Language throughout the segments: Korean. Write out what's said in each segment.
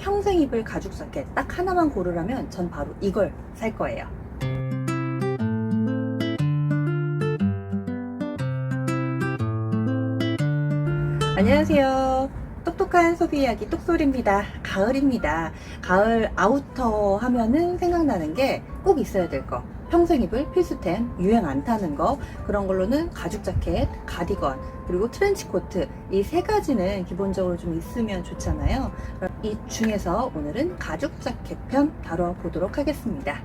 평생 입을 가죽 자켓 딱 하나만 고르라면 전 바로 이걸 살 거예요. 안녕하세요. 똑똑한 소비 이야기 똑소리입니다. 가을입니다. 가을 아우터 하면은 생각나는 게 꼭 있어야 될 거. 평생 입을 필수템, 유행 안 타는 거, 그런 걸로는 가죽 자켓, 가디건, 그리고 트렌치 코트, 이 세 가지는 기본적으로 좀 있으면 좋잖아요. 이 중에서 오늘은 가죽 자켓 편 다뤄보도록 하겠습니다.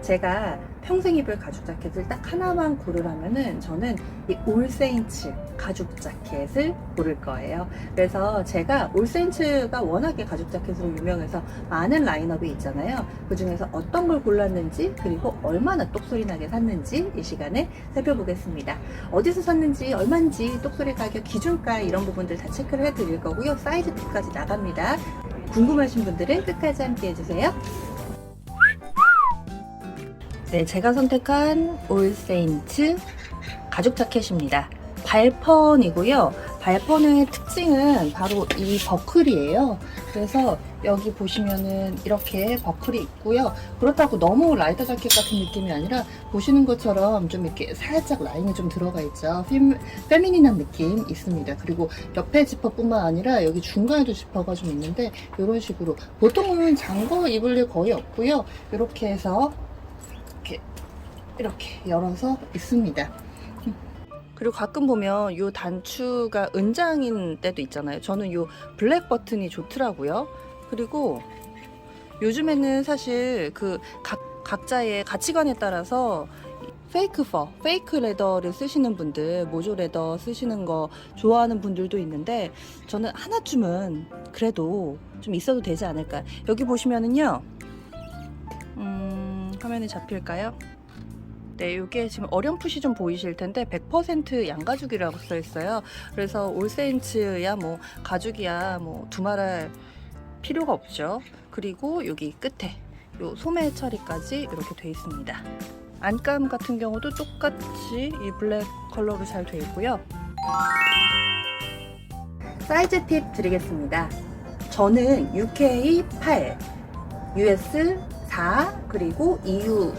제가 평생 입을 가죽 자켓을 딱 하나만 고르라면은 저는 이 올세인츠 가죽 자켓을 고를 거예요. 그래서 제가 올세인츠가 워낙에 가죽 자켓으로 유명해서 많은 라인업이 있잖아요. 그 중에서 어떤 걸 골랐는지, 그리고 얼마나 똑소리 나게 샀는지 이 시간에 살펴보겠습니다. 어디서 샀는지, 얼마인지, 똑소리 가격, 기준가 이런 부분들 다 체크를 해드릴 거고요. 사이즈 팁까지 나갑니다. 궁금하신 분들은 끝까지 함께 해주세요. 네, 제가 선택한 올세인츠 가죽 자켓입니다. 발펀이고요. 발펀의 특징은 바로 이 버클이에요. 그래서 여기 보시면은 이렇게 버클이 있고요. 그렇다고 너무 라이더 자켓 같은 느낌이 아니라 보시는 것처럼 좀 이렇게 살짝 라인이 좀 들어가 있죠. 페미닌한 느낌 있습니다. 그리고 옆에 지퍼뿐만 아니라 여기 중간에도 지퍼가 좀 있는데 이런 식으로 보통은 잠궈 입을 일 거의 없고요. 이렇게 해서 이렇게 열어서 있습니다. 그리고 가끔 보면 이 단추가 은장인 때도 있잖아요. 저는 이 블랙 버튼이 좋더라고요. 그리고 요즘에는 사실 그 각자의 가치관에 따라서 페이크 레더를 쓰시는 분들, 모조 레더 쓰시는 거 좋아하는 분들도 있는데 저는 하나쯤은 그래도 좀 있어도 되지 않을까. 여기 보시면은요, 화면에 잡힐까요? 네, 이게 지금 어렴풋이 좀 보이실 텐데 100% 양가죽이라고 써 있어요. 그래서 올세인츠야 뭐 가죽이야 뭐 두말할 필요가 없죠. 그리고 여기 끝에 요 소매 처리까지 이렇게 돼 있습니다. 안감 같은 경우도 똑같이 이 블랙 컬러로 잘 돼 있고요. 사이즈 팁 드리겠습니다. 저는 UK 8, US 4, 그리고 EU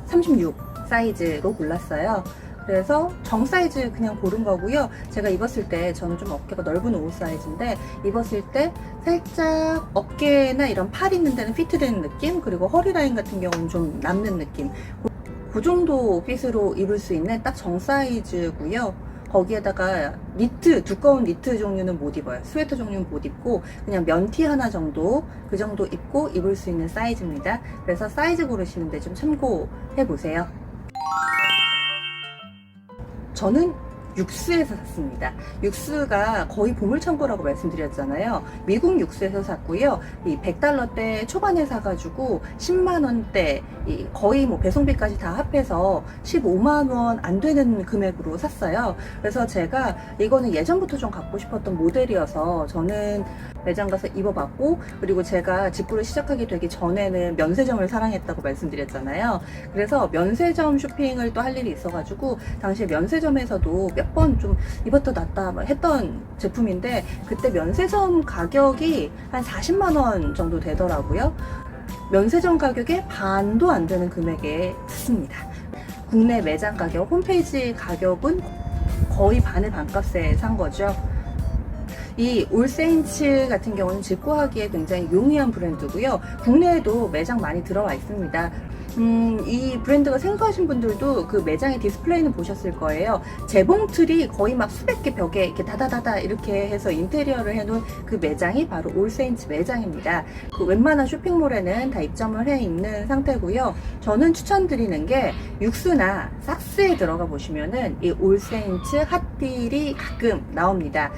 36 사이즈로 골랐어요. 그래서 정 사이즈 그냥 고른 거고요. 제가 입었을 때 저는 좀 어깨가 넓은 옷 사이즈인데 입었을 때 살짝 어깨나 이런 팔 있는 데는 피트되는 느낌, 그리고 허리 라인 같은 경우는 좀 남는 느낌, 그 정도 핏으로 입을 수 있는 딱 정 사이즈고요. 거기에다가 니트, 두꺼운 니트 종류는 못 입어요. 스웨터 종류는 못 입고 그냥 면티 하나 정도, 그 정도 입고 입을 수 있는 사이즈입니다. 그래서 사이즈 고르시는데 좀 참고해 보세요. 저는 육스에서 샀습니다. 육스가 거의 보물창고라고 말씀드렸잖아요. 미국 육스에서 샀고요. 이 $100대 초반에 사가지고 10만원대, 거의 뭐 배송비까지 다 합해서 15만원 안 되는 금액으로 샀어요. 그래서 제가 이거는 예전부터 좀 갖고 싶었던 모델이어서 저는 매장 가서 입어봤고, 그리고 제가 직구를 시작하게 되기 전에는 면세점을 사랑했다고 말씀드렸잖아요. 그래서 면세점 쇼핑을 또 할 일이 있어가지고 당시에 면세점에서도 몇 번 좀 입었다 놨다 했던 제품인데 그때 면세점 가격이 한 40만원 정도 되더라고요. 면세점 가격의 반도 안 되는 금액에 샀습니다. 국내 매장 가격, 홈페이지 가격은 거의 반의 반값에 산 거죠. 이 올세인츠 같은 경우는 직구하기에 굉장히 용이한 브랜드고요. 국내에도 매장 많이 들어와 있습니다. 이 브랜드가 생소하신 분들도 그 매장의 디스플레이는 보셨을 거예요. 재봉틀이 거의 막 수백 개 벽에 이렇게 다다다다 이렇게 해서 인테리어를 해놓은 그 매장이 바로 올세인츠 매장입니다. 그 웬만한 쇼핑몰에는 다 입점을 해 있는 상태고요. 저는 추천드리는 게 육스나 삭스에 들어가 보시면은 이 올세인츠 핫딜이 가끔 나옵니다.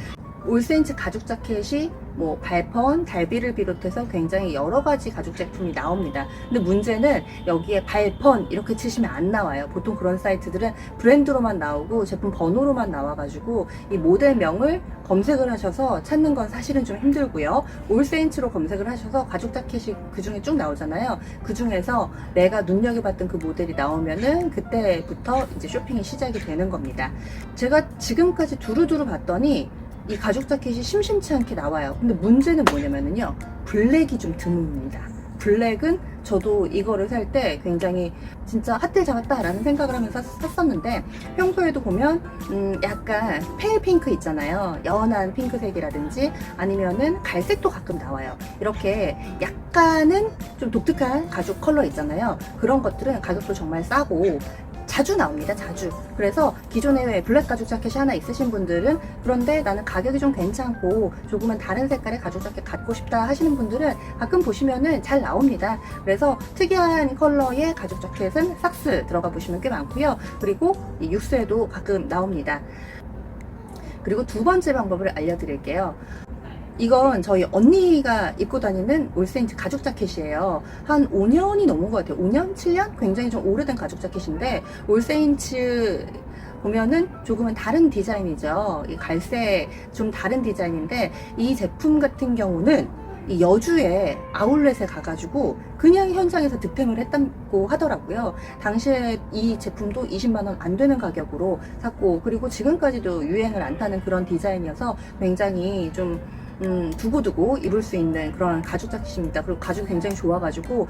올세인츠 가죽 자켓이 뭐 발펀, 달비를 비롯해서 굉장히 여러 가지 가죽 제품이 나옵니다. 근데 문제는 여기에 발펀 이렇게 치시면 안 나와요. 보통 그런 사이트들은 브랜드로만 나오고 제품 번호로만 나와가지고 이 모델명을 검색을 하셔서 찾는 건 사실은 좀 힘들고요. 올세인츠로 검색을 하셔서 가죽 자켓이 그 중에 쭉 나오잖아요. 그 중에서 내가 눈여겨봤던 그 모델이 나오면은 그때부터 이제 쇼핑이 시작이 되는 겁니다. 제가 지금까지 두루두루 봤더니 이 가죽 자켓이 심심치 않게 나와요. 근데 문제는 뭐냐면요, 블랙이 좀 드뭅니다. 블랙은 저도 이거를 살 때 굉장히 진짜 핫딜 잡았다라는 생각을 하면서 샀었는데, 평소에도 보면 약간 페일 핑크 있잖아요. 연한 핑크색이라든지 아니면은 갈색도 가끔 나와요. 이렇게 약간은 좀 독특한 가죽 컬러 있잖아요. 그런 것들은 가격도 정말 싸고 자주 나옵니다. 자주. 그래서 기존에 블랙 가죽 자켓이 하나 있으신 분들은, 그런데 나는 가격이 좀 괜찮고 조금은 다른 색깔의 가죽 자켓 갖고 싶다 하시는 분들은 가끔 보시면은 잘 나옵니다. 그래서 특이한 컬러의 가죽 자켓은 삭스 들어가 보시면 꽤 많고요. 그리고 이 육수에도 가끔 나옵니다. 그리고 두 번째 방법을 알려드릴게요. 이건 저희 언니가 입고 다니는 올세인츠 가죽 자켓이에요. 한 5년이 넘은 것 같아요. 5년? 7년? 굉장히 좀 오래된 가죽 자켓인데, 올세인츠 보면은 조금은 다른 디자인이죠. 이 갈색 좀 다른 디자인인데, 이 제품 같은 경우는 이 여주에 아울렛에 가가지고 그냥 현장에서 득템을 했다고 하더라고요. 당시에 이 제품도 20만원 안 되는 가격으로 샀고, 그리고 지금까지도 유행을 안 타는 그런 디자인이어서 굉장히 좀 두고두고 입을 수 있는 그런 가죽 자켓입니다. 그리고 가죽이 굉장히 좋아가지고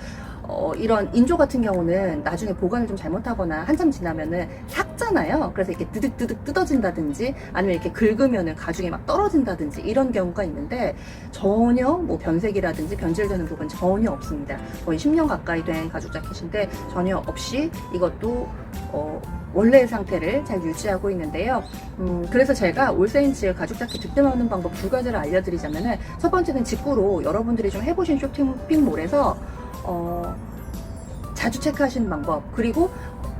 이런 인조 같은 경우는 나중에 보관을 좀 잘못하거나 한참 지나면은 삭잖아요. 그래서 이렇게 드득드득 뜯어진다든지 아니면 이렇게 긁으면은 가죽이 막 떨어진다든지 이런 경우가 있는데, 전혀 뭐 변색이라든지 변질되는 부분 전혀 없습니다. 거의 10년 가까이 된 가죽 자켓인데 전혀 없이 이것도 원래의 상태를 잘 유지하고 있는데요. 그래서 제가 올세인츠 가죽 자켓 득템하는 방법 두 가지를 알려드리자면은, 첫 번째는 직구로 여러분들이 좀 해보신 쇼핑몰에서 자주 체크하시는 방법, 그리고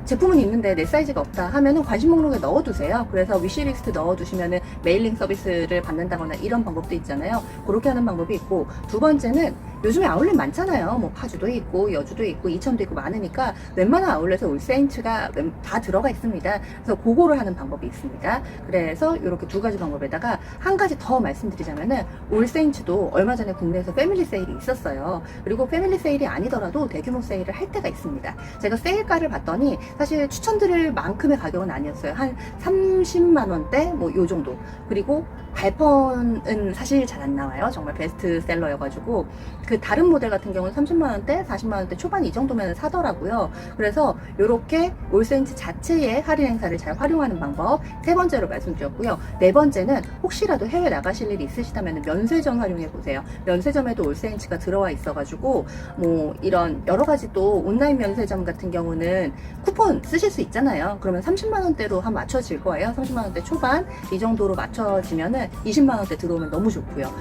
제품은 있는데 내 사이즈가 없다 하면은 관심 목록에 넣어두세요. 그래서 위시리스트 넣어두시면은 메일링 서비스를 받는다거나 이런 방법도 있잖아요. 그렇게 하는 방법이 있고, 두 번째는 요즘에 아울렛 많잖아요. 뭐 파주도 있고 여주도 있고 이천도 있고 많으니까 웬만한 아울렛에 올세인츠가 다 들어가 있습니다. 그래서 그거를 하는 방법이 있습니다. 그래서 이렇게 두 가지 방법에다가 한 가지 더 말씀드리자면은, 올세인츠도 얼마 전에 국내에서 패밀리 세일이 있었어요. 그리고 패밀리 세일이 아니더라도 대규모 세일을 할 때가 있습니다. 제가 세일가를 봤더니 사실 추천드릴 만큼의 가격은 아니었어요. 한 30만원대 뭐 요 정도. 그리고 발펀은 사실 잘 안 나와요. 정말 베스트셀러여가지고. 그 다른 모델 같은 경우는 30만원대, 40만원대 초반 이 정도면 사더라고요. 그래서 이렇게 올세인츠 자체의 할인 행사를 잘 활용하는 방법 세 번째로 말씀드렸고요. 네 번째는 혹시라도 해외 나가실 일이 있으시다면 면세점 활용해 보세요. 면세점에도 올세인츠가 들어와 있어가지고 뭐 이런 여러 가지 또 온라인 면세점 같은 경우는 쿠폰 쓰실 수 있잖아요. 그러면 30만원대로 한 맞춰질 거예요. 30만원대 초반 이 정도로 맞춰지면은 20만원대 들어오면 너무 좋고요.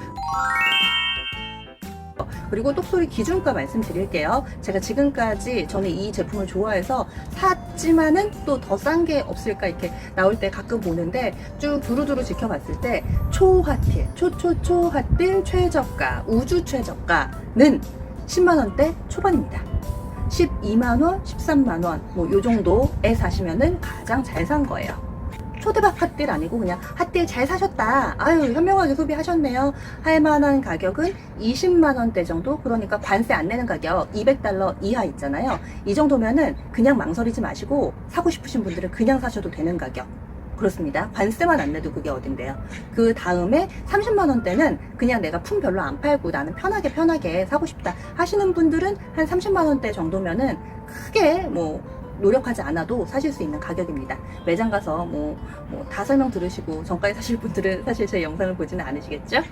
그리고 똑소리 기준가 말씀드릴게요. 제가 지금까지 저는 이 제품을 좋아해서 샀지만은 또 더 싼 게 없을까 이렇게 나올 때 가끔 보는데, 쭉 두루두루 지켜봤을 때 초핫딜, 초핫딜 최저가, 우주 최저가는 10만원대 초반입니다. 12만원, 13만원 뭐 요 정도에 사시면은 가장 잘 산 거예요. 초대박 핫딜 아니고 그냥 핫딜 잘 사셨다, 아유 현명하게 소비하셨네요 할 만한 가격은 20만원대 정도. 그러니까 관세 안 내는 가격 200달러 이하 있잖아요. 이 정도면은 그냥 망설이지 마시고 사고 싶으신 분들은 그냥 사셔도 되는 가격. 그렇습니다. 관세만 안 내도 그게 어딘데요. 그 다음에 30만원대는 그냥 내가 품 별로 안 팔고 나는 편하게 사고 싶다 하시는 분들은 한 30만원대 정도면은 크게 뭐 노력하지 않아도 사실 수 있는 가격입니다. 매장 가서 뭐 다 설명 들으시고 정가에 사실 분들은 사실 제 영상을 보지는 않으시겠죠?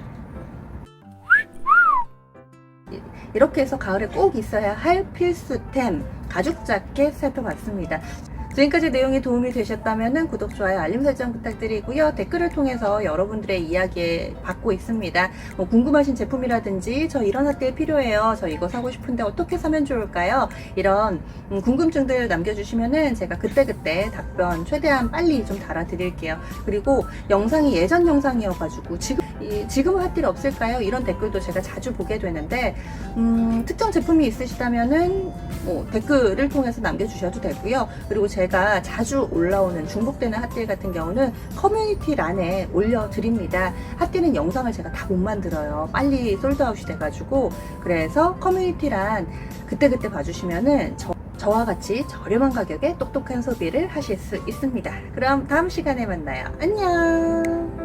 이렇게 해서 가을에 꼭 있어야 할 필수템 가죽 자켓 살펴봤습니다. 지금까지 내용이 도움이 되셨다면 구독, 좋아요, 알림 설정 부탁드리고요. 댓글을 통해서 여러분들의 이야기 받고 있습니다. 뭐 궁금하신 제품이라든지 저 이런 핫딜 필요해요, 저 이거 사고 싶은데 어떻게 사면 좋을까요? 이런 궁금증들 남겨주시면은 제가 그때그때 답변 최대한 빨리 좀 달아드릴게요. 그리고 영상이 예전 영상이어가지고 지금은 핫딜 없을까요? 이런 댓글도 제가 자주 보게 되는데, 특정 제품이 있으시다면은 뭐 댓글을 통해서 남겨주셔도 되고요. 그리고 제가 자주 올라오는 중복되는 핫딜 같은 경우는 커뮤니티란에 올려드립니다. 핫딜은 영상을 제가 다 못 만들어요. 빨리 솔드아웃이 돼가지고. 그래서 커뮤니티란 그때그때 봐주시면은 저와 같이 저렴한 가격에 똑똑한 소비를 하실 수 있습니다. 그럼 다음 시간에 만나요. 안녕.